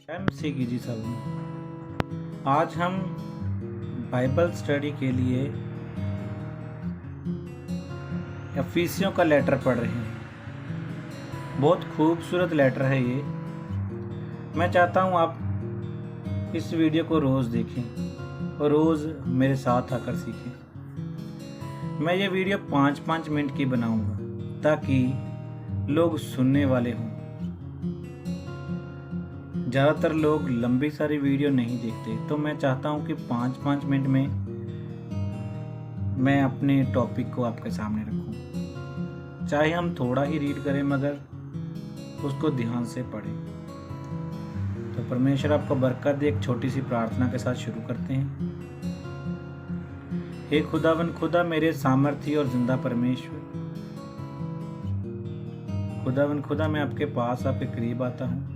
MC जी सब। आज हम बाइबल स्टडी के लिए एफिसियों का लेटर पढ़ रहे हैं। बहुत खूबसूरत लेटर है ये। मैं चाहता हूँ आप इस वीडियो को रोज़ देखें और रोज़ मेरे साथ आकर सीखें। मैं ये वीडियो 5-5 मिनट की बनाऊंगा ताकि लोग सुनने वाले हों। ज़्यादातर लोग लंबी सारी वीडियो नहीं देखते, तो मैं चाहता हूँ कि 5-5 मिनट में मैं अपने टॉपिक को आपके सामने रखूँ। चाहे हम थोड़ा ही रीड करें मगर उसको ध्यान से पढ़ें। तो परमेश्वर आपको बरकत दे। एक छोटी सी प्रार्थना के साथ शुरू करते हैं। हे खुदावन खुदा, मेरे सामर्थी और जिंदा परमेश्वर, खुदावन खुदा, मैं आपके पास आपके करीब आता हूँ।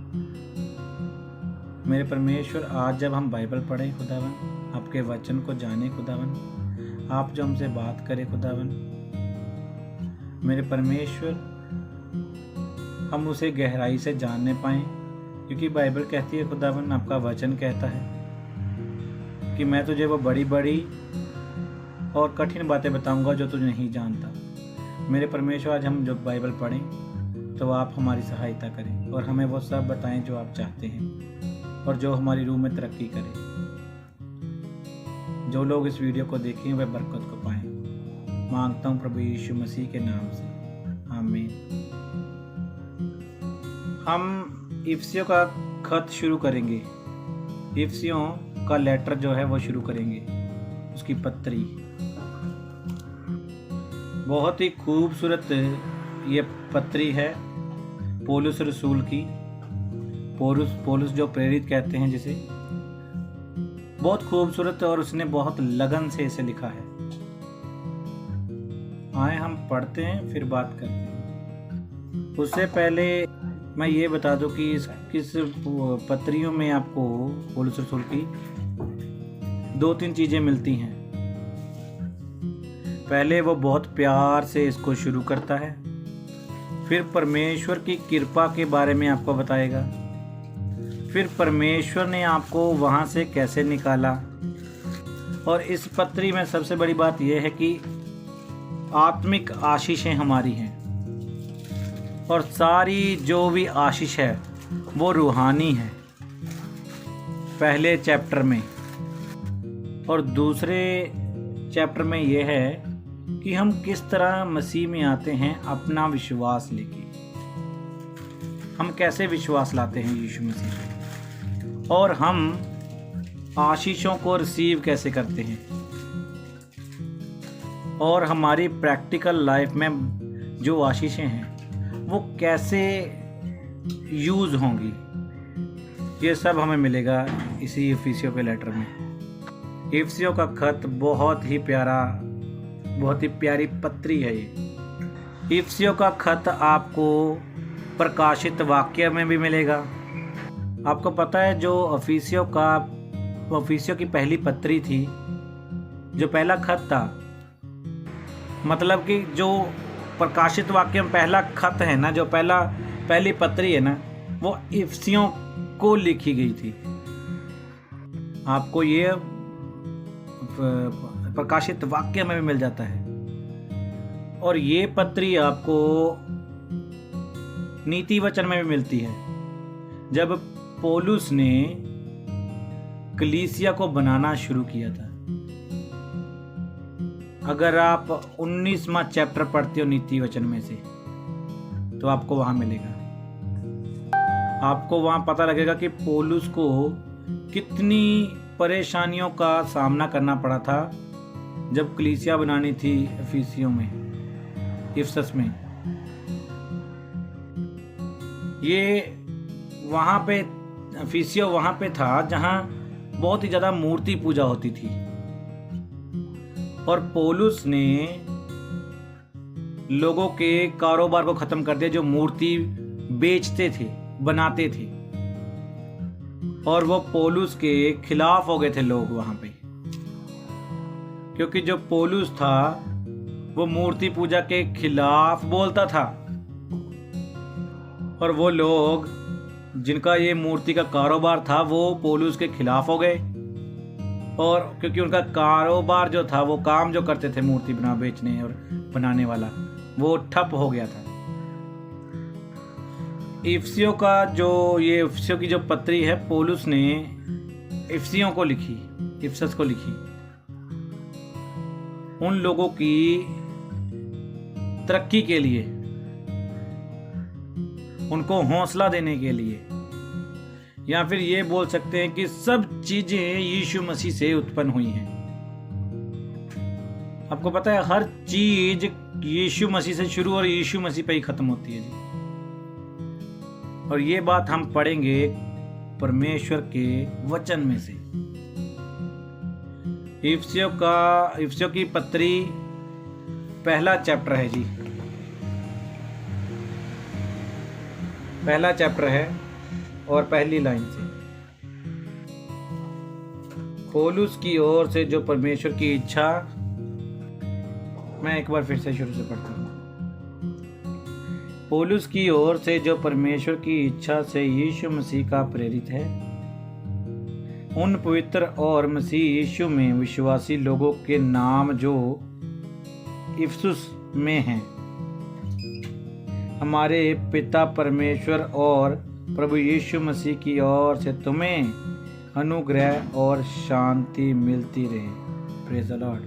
मेरे परमेश्वर, आज जब हम बाइबल पढ़ें खुदावन, आपके वचन को जाने खुदावन, आप जो हमसे बात करें खुदावन, मेरे परमेश्वर, हम उसे गहराई से जानने पाएं, क्योंकि बाइबल कहती है खुदावन, आपका वचन कहता है कि मैं तुझे वो बड़ी बड़ी और कठिन बातें बताऊंगा जो तुझे नहीं जानता। मेरे परमेश्वर, आज हम जब बाइबल पढ़ें तो आप हमारी सहायता करें और हमें वो सब बताएं जो आप चाहते हैं और जो हमारी रूह में तरक्की करे। जो लोग इस वीडियो को देखें वे बरकत को पाएं। मांगता हूँ प्रभु यीशु मसीह के नाम से, आमीन। हम इफिसियों का खत शुरू करेंगे। इफिसियों का लेटर जो है वो शुरू करेंगे, उसकी पत्री। बहुत ही खूबसूरत ये पत्री है पौलुस रसूल की। पौलुस जो प्रेरित कहते हैं जिसे, बहुत खूबसूरत, और उसने बहुत लगन से इसे लिखा है। आए हम पढ़ते हैं फिर बात करते हैं। उससे पहले मैं ये बता दूं कि किस पत्रियों में आपको पौलुस रसूल की 2-3 चीजें मिलती हैं। पहले वो बहुत प्यार से इसको शुरू करता है, फिर परमेश्वर की कृपा के बारे में आपको बताएगा, फिर परमेश्वर ने आपको वहाँ से कैसे निकाला। और इस पत्री में सबसे बड़ी बात यह है कि आत्मिक आशीषें हमारी हैं, और सारी जो भी आशीष है वो रूहानी है, पहले चैप्टर में। और दूसरे चैप्टर में यह है कि हम किस तरह मसीह में आते हैं अपना विश्वास लेके। हम कैसे विश्वास लाते हैं यीशु मसीह पे, और हम आशीषों को रिसीव कैसे करते हैं, और हमारी प्रैक्टिकल लाइफ में जो आशीषें हैं वो कैसे यूज होंगी। ये सब हमें मिलेगा इसी इफिसियों के लेटर में। इफिसियों का खत बहुत ही प्यारा, बहुत ही प्यारी पत्री है ये। इफिसियों का खत आपको प्रकाशित वाक्य में भी मिलेगा। आपको पता है जो इफिसियों की पहली पत्री थी, जो पहला खत था, मतलब कि जो प्रकाशित वाक्य में पहला खत है ना, जो पहली पत्री है ना, वो इफिसियों को लिखी गई थी। आपको ये प्रकाशित वाक्य में भी मिल जाता है। और ये पत्री आपको नीति वचन में भी मिलती है, जब पौलुस ने कलीसिया को बनाना शुरू किया था। अगर आप 19वां चैप्टर पढ़ते हो नीति वचन में से, तो आपको वहां मिलेगा। आपको वहां पता लगेगा कि पौलुस को कितनी परेशानियों का सामना करना पड़ा था जब कलीसिया बनानी थी इफिसियों में, इफिसस में। ये वहाँ पे इफिसियों वहाँ पे था जहाँ बहुत ही ज़्यादा मूर्ति पूजा होती थी, और पौलुस ने लोगों के कारोबार को ख़त्म कर दिया जो मूर्ति बेचते थे, बनाते थे। और वो पौलुस के खिलाफ हो गए थे लोग वहाँ पे, क्योंकि जो पौलुस था वो मूर्ति पूजा के खिलाफ बोलता था, और वो लोग जिनका ये मूर्ति का कारोबार था वो पौलुस के खिलाफ हो गए, और क्योंकि उनका कारोबार जो था, वो काम जो करते थे मूर्ति बेचने और बनाने वाला, वो ठप हो गया था। इफिसियों की जो पत्री है पौलुस ने इफिसियों को लिखी, इफिसस को लिखी, उन लोगों की तरक्की के लिए, उनको हौसला देने के लिए, या फिर ये बोल सकते हैं कि सब चीजें यीशु मसीह से उत्पन्न हुई हैं। आपको पता है हर चीज यीशु मसीह से शुरू और यीशु मसीह पे ही खत्म होती है जी। और ये बात हम पढ़ेंगे परमेश्वर के वचन में से। इफिसियों की पत्री पहला चैप्टर है जी, पहला चैप्टर है और पहली लाइन से, पौलुस की ओर से जो परमेश्वर की इच्छा, मैं एक बार फिर से शुरू से पढ़ता हूँ। पौलुस की ओर से जो परमेश्वर की इच्छा से यीशु मसीह का प्रेरित है, उन पवित्र और मसीह यीशु में विश्वासी लोगों के नाम जो इफिसुस में हैं, हमारे पिता परमेश्वर और प्रभु यीशु मसीह की ओर से तुम्हें अनुग्रह और शांति मिलती रहे। Praise the Lord.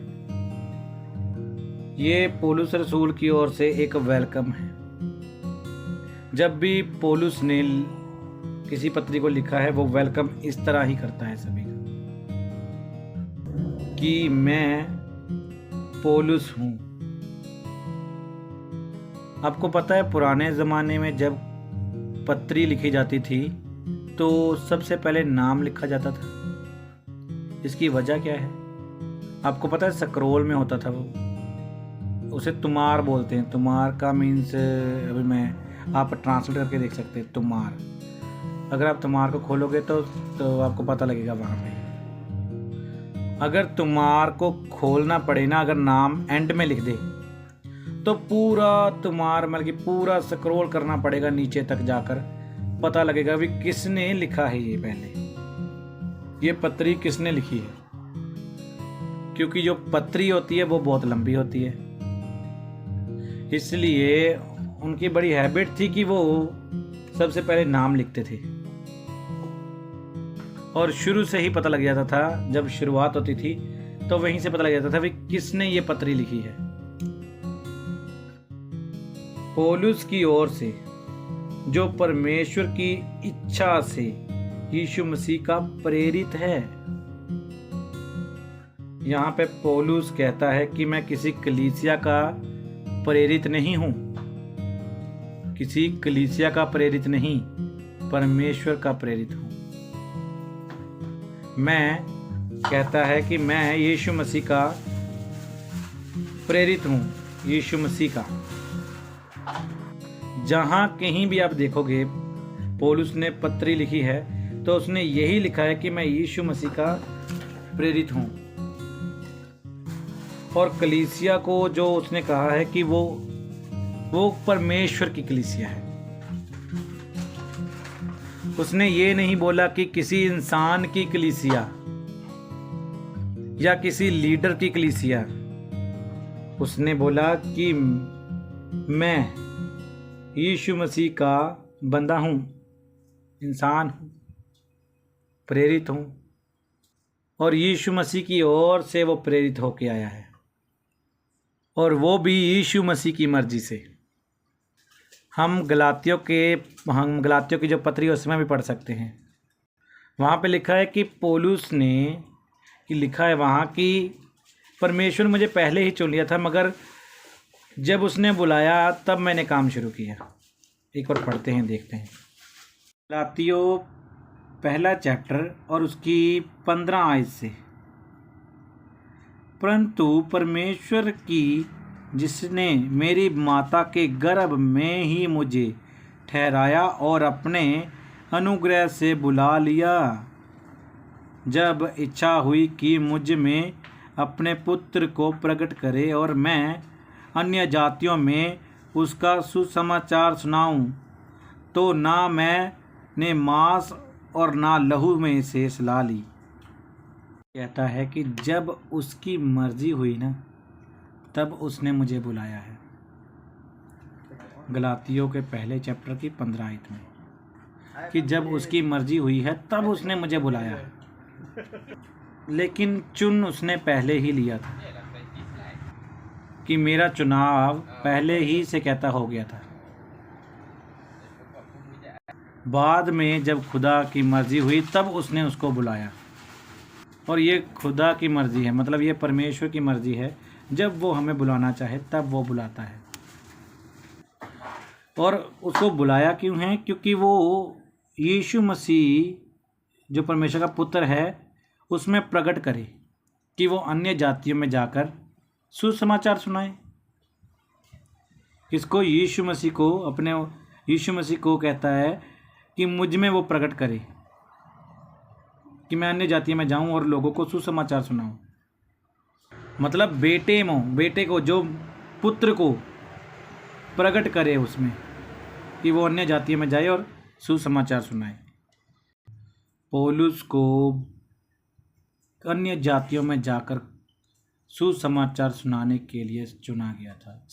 ये पौलुस रसूल की ओर से एक वेलकम है। जब भी पौलुस ने किसी पत्री को लिखा है, वो वेलकम इस तरह ही करता है सभी का, कि मैं पौलुस हूं। आपको पता है पुराने ज़माने में जब पत्री लिखी जाती थी तो सबसे पहले नाम लिखा जाता था। इसकी वजह क्या है आपको पता है? स्क्रोल में होता था वो, उसे तुमार बोलते हैं। तुमार का मीन्स, अभी आप ट्रांसलेट करके देख सकते हैं तुमार। अगर आप तुमार को खोलोगे तो आपको पता लगेगा वहाँ पे। अगर तुमार को खोलना पड़े ना, अगर नाम एंड में लिख दे तो पूरा तुमार मतलब कि पूरा स्क्रॉल करना पड़ेगा नीचे तक जाकर, पता लगेगा भी किसने लिखा है ये, पहले ये पत्री किसने लिखी है। क्योंकि जो पत्री होती है वो बहुत लंबी होती है, इसलिए उनकी बड़ी हैबिट थी कि वो सबसे पहले नाम लिखते थे। और शुरू से ही पता लग जाता था, जब शुरुआत होती थी तो वहीं से पता लग जाता था भी किसने ये पत्री लिखी है। पौलुस की ओर से जो परमेश्वर की इच्छा से यीशु मसीह का प्रेरित है। यहाँ पे पौलुस कहता है कि मैं किसी कलीसिया का प्रेरित नहीं हूं, किसी कलीसिया का प्रेरित नहीं, परमेश्वर का प्रेरित हूं। मैं कहता है कि मैं यीशु मसीह का प्रेरित हूं, यीशु मसीह का। जहां कहीं भी आप देखोगे पौलुस ने पत्री लिखी है तो उसने यही लिखा है कि मैं यीशु मसीह का प्रेरित हूं। और कलीसिया को जो उसने कहा है कि वो परमेश्वर की कलीसिया है। उसने ये नहीं बोला कि किसी इंसान की कलीसिया या किसी लीडर की कलीसिया। उसने बोला कि मैं यीशु मसीह का बंदा हूँ, इंसान हूँ, प्रेरित हूँ, और यीशु मसीह की ओर से वो प्रेरित होके आया है, और वो भी यीशु मसीह की मर्जी से। हम गलातियों की जो पत्री है उसमें भी पढ़ सकते हैं। वहाँ पे लिखा है कि पौलुस ने लिखा है वहाँ कि परमेश्वर मुझे पहले ही चुन लिया था, मगर जब उसने बुलाया तब मैंने काम शुरू किया। एक बार पढ़ते हैं, देखते हैं। गलातियों पहला चैप्टर और उसकी 15 आयत से। परंतु परमेश्वर की जिसने मेरी माता के गर्भ में ही मुझे ठहराया और अपने अनुग्रह से बुला लिया, जब इच्छा हुई कि मुझ में अपने पुत्र को प्रकट करे और मैं अन्य जातियों में उसका सुसमाचार सुनाऊं, तो ना मैं ने मांस और ना लहू में से सलाह ली। कहता है कि जब उसकी मर्जी हुई ना, तब उसने मुझे बुलाया है। गलातियों के पहले चैप्टर की 15 आयत में, कि जब उसकी मर्जी हुई है तब उसने मुझे बुलाया है। लेकिन चुन उसने पहले ही लिया था, कि मेरा चुनाव पहले ही से कहता हो गया था। बाद में जब खुदा की मर्जी हुई तब उसने उसको बुलाया। और ये खुदा की मर्जी है, मतलब ये परमेश्वर की मर्जी है। जब वो हमें बुलाना चाहे तब वो बुलाता है। और उसको बुलाया क्यों है? क्योंकि वो यीशु मसीह जो परमेश्वर का पुत्र है उसमें प्रकट करे, कि वो अन्य जातियों में जाकर सुसमाचार सुनाए। इसको यीशु मसीह को, अपने यीशु मसीह को कहता है कि मुझ में वो प्रकट करे, कि मैं अन्य जातियों में जाऊं और लोगों को सुसमाचार सुनाऊं। मतलब बेटे को, जो पुत्र को प्रकट करे उसमें, कि वो अन्य जातियों में जाए और सुसमाचार सुनाए। पौलुस को अन्य जातियों में जाकर सुसमाचार सुनाने के लिए चुना गया था।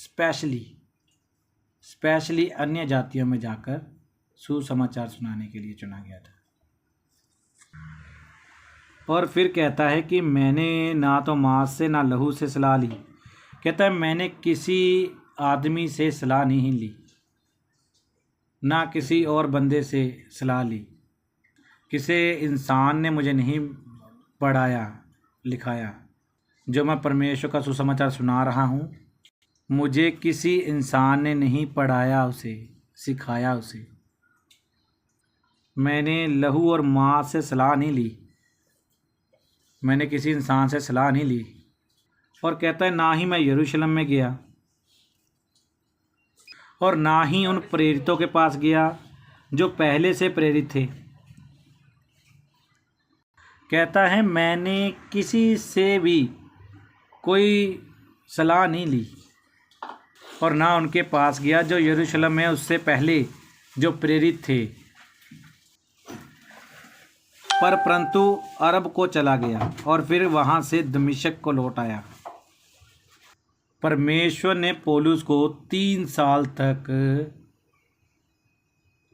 स्पेशली अन्य जातियों में जाकर सुसमाचार सुनाने के लिए चुना गया था। और फिर कहता है कि मैंने ना तो मांस से ना लहू से सलाह ली। कहता है मैंने किसी आदमी से सलाह नहीं ली, ना किसी और बंदे से सलाह ली। किसी इंसान ने मुझे नहीं पढ़ाया लिखाया। जो मैं परमेश्वर का सुसमाचार सुना रहा हूँ, मुझे किसी इंसान ने नहीं पढ़ाया, उसे सिखाया उसे। मैंने लहू और मांस से सलाह नहीं ली, मैंने किसी इंसान से सलाह नहीं ली। और कहता है ना ही मैं यरूशलेम में गया और ना ही उन प्रेरितों के पास गया जो पहले से प्रेरित थे। कहता है मैंने किसी से भी कोई सलाह नहीं ली और ना उनके पास गया जो यरूशलेम में उससे पहले जो प्रेरित थे, परंतु अरब को चला गया और फिर वहाँ से दमिश्क को लौट आया। परमेश्वर ने पौलुस को 3 साल तक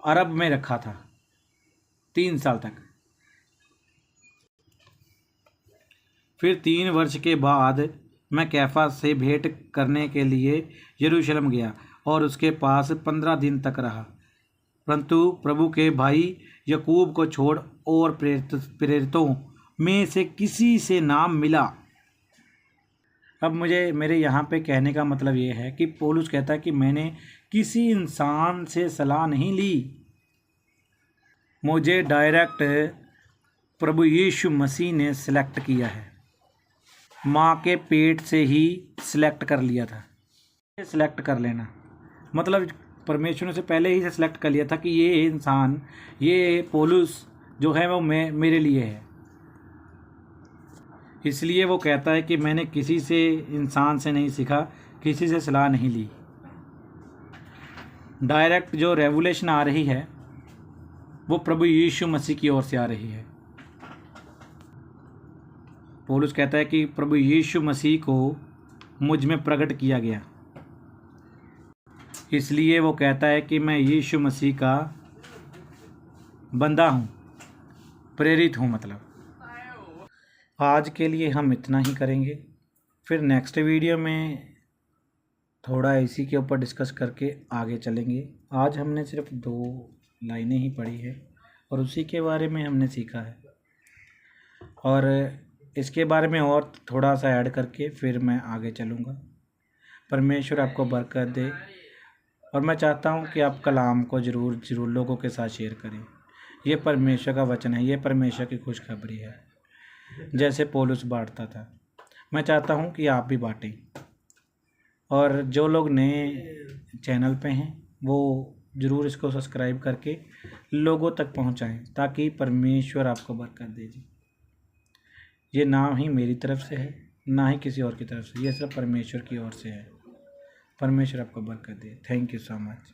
अरब में रखा था, 3 साल तक। फिर 3 वर्ष के बाद मैं कैफा से भेंट करने के लिए यरूशलेम गया और उसके पास 15 दिन तक रहा। परंतु प्रभु के भाई याकूब को छोड़ और प्रेरितों में से किसी से नाम मिला। अब मेरे यहाँ पे कहने का मतलब ये है कि पौलुस कहता है कि मैंने किसी इंसान से सलाह नहीं ली, मुझे डायरेक्ट प्रभु यीशु मसीह ने सिलेक्ट किया है। माँ के पेट से ही सिलेक्ट कर लिया था। सिलेक्ट कर लेना मतलब परमेश्वर ने से पहले ही से सिलेक्ट कर लिया था कि ये इंसान, ये पौलुस जो है वो मेरे लिए है। इसलिए वो कहता है कि मैंने किसी से, इंसान से नहीं सीखा, किसी से सलाह नहीं ली। डायरेक्ट जो रेवुलेशन आ रही है वो प्रभु यीशु मसीह की ओर से आ रही है। पौलुस कहता है कि प्रभु यीशु मसीह को मुझ में प्रकट किया गया। इसलिए वो कहता है कि मैं यीशु मसीह का बंदा हूँ, प्रेरित हूँ। मतलब आज के लिए हम इतना ही करेंगे, फिर नेक्स्ट वीडियो में थोड़ा इसी के ऊपर डिस्कस करके आगे चलेंगे। आज हमने सिर्फ 2 लाइनें ही पढ़ी है और उसी के बारे में हमने सीखा है, और इसके बारे में और थोड़ा सा ऐड करके फिर मैं आगे चलूँगा। परमेश्वर आपको बरकत दे, और मैं चाहता हूँ कि आप कलाम को ज़रूर लोगों के साथ शेयर करें। ये परमेश्वर का वचन है, ये परमेश्वर की खुशखबरी है। जैसे पौलुस बांटता था, मैं चाहता हूँ कि आप भी बांटें। और जो लोग नए चैनल पे हैं वो ज़रूर इसको सब्सक्राइब करके लोगों तक पहुँचाएं, ताकि परमेश्वर आपको बरकत दे जी। ये ना ही मेरी तरफ से है, ना ही किसी और की तरफ से, ये सिर्फ परमेश्वर की ओर से है। परमेश्वर आपको बरकत दे। Thank you so much.